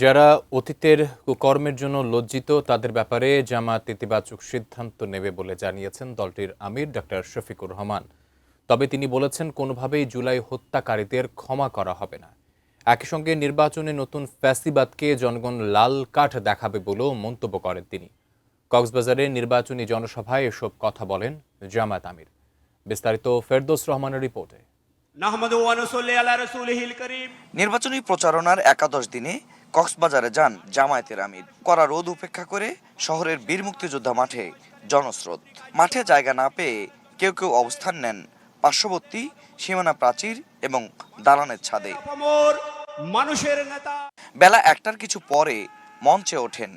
যারা অতীতের কুকর্মের জন্য লজ্জিত তাদের ব্যাপারে জামায়াত ইতিবাচক সিদ্ধান্ত নেবে বলে জানিয়েছেন দলটির আমির ডক্টর শফিকুর রহমান। তবে তিনি বলেছেন কোনোভাবেই জুলাই হত্যাকারীদের ক্ষমা করা হবে না। একই সঙ্গে নির্বাচনে নতুন ফ্যাসিবাদকে জনগণ লাল কাঠ দেখাবে বলেও মন্তব্য করেন তিনি। কক্সবাজারে নির্বাচনী জনসভায় এসব কথা বলেন জামায়াত আমির। বিস্তারিত ফেরদৌস রহমানের রিপোর্টে। নির্বাচনী প্রচারণার একাদশ দিনে কক্সবাজারে যান জামায়াতের আমির। কড়া রোদ উপেক্ষা করে শহরের বীর মুক্তিযোদ্ধা মাঠে জনস্রোত। মাঠে জায়গা না পেয়ে কেউ কেউ অবস্থান নেন পার্শ্ববর্তী সীমানা প্রাচীর এবং দালানের ছাদে। বেলা ১টার কিছু পরে মঞ্চে ওঠেন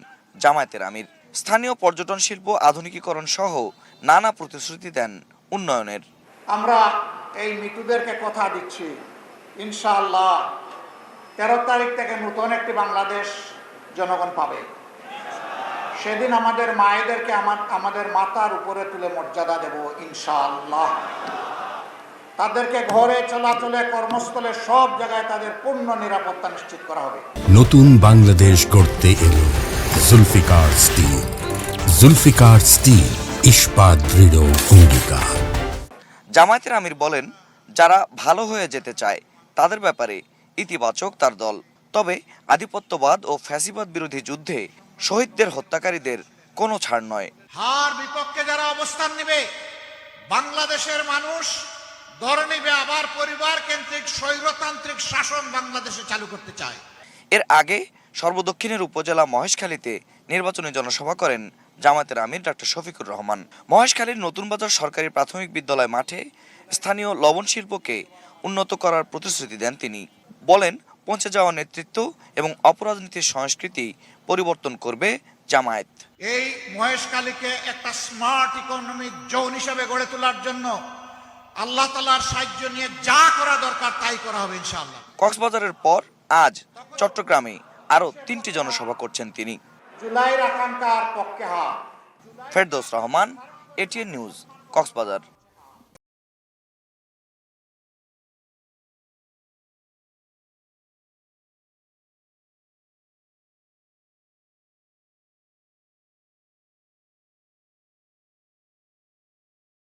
জামায়াতের আমির। স্থানীয় পর্যটন শিল্প আধুনিকীকরণ সহ নানা প্রতিশ্রুতি দেন উন্নয়নের। আমরা এই মৃতদেরকে কথা দিচ্ছি, ইনশাআল্লাহ ১৩ তারিখ থেকে নতুন একটি বাংলাদেশ জনগণ পাবে। সেদিন আমাদের মায়েদেরকে আমাদের মাথার উপরে তুলে মর্যাদা দেব ইনশাআল্লাহ। তাদেরকে ঘরে চলাচলে কর্মস্থলে সব জায়গায় তাদের পূর্ণ নিরাপত্তা নিশ্চিত করা হবে। নতুন বাংলাদেশ গড়তে এলো জুলফিকার স্টিল। জুলফিকার স্টিল, ইস্পাত দৃঢ় অঙ্গীকার। জামায়াতের আমির বলেন, যারা ভালো হয়ে যেতে চায় তাদের ব্যাপারে ইতিবাচক তার দল। তবে আধিপত্যবাদ ও ফ্যাসিবাদ বিরোধী যুদ্ধে শহীদদের হত্যাকারীদের কোনো ছাড় নয়। হার বিপক্ষে যারা অবস্থান নেবে, বাংলাদেশের মানুষ ধরে নেবে আবার পরিবার কেন্দ্রিক স্বৈরতান্ত্রিক শাসন বাংলাদেশে চালু করতে চায়। এর আগে সর্বদক্ষিণের উপজেলা মহেশখালীতে নির্বাচনী জনসভা করেন জামায়াতের আমির ডক্টর শফিকুর রহমান। মহেশখালীর নতুন বাজার সরকারি প্রাথমিক বিদ্যালয় মাঠে স্থানীয় লবণ শিল্পকে উন্নত করার প্রতিশ্রুতি দেন তিনি। বলেন, পৌঁছে যাওয়া নেতৃত্ব এবং অপরাজনীতির সংস্কৃতি পরিবর্তন করবে জামায়াত। এই মহেশখালীকে একটা স্মার্ট ইকোনমিক জোন হিসেবে গড়ে তোলার জন্য আল্লাহ তাআলার সাহায্য নিয়ে যা করা দরকার তাই করা হবে ইনশাআল্লাহ। কক্সবাজারের পর আজ চট্টগ্রামে আরও 3টি জনসভা করছেন তিনি। জুলাইয়ের আকাঙ্ক্ষার পক্ষে হা। Ferdous Rahman, ATN News, Cox's Bazar.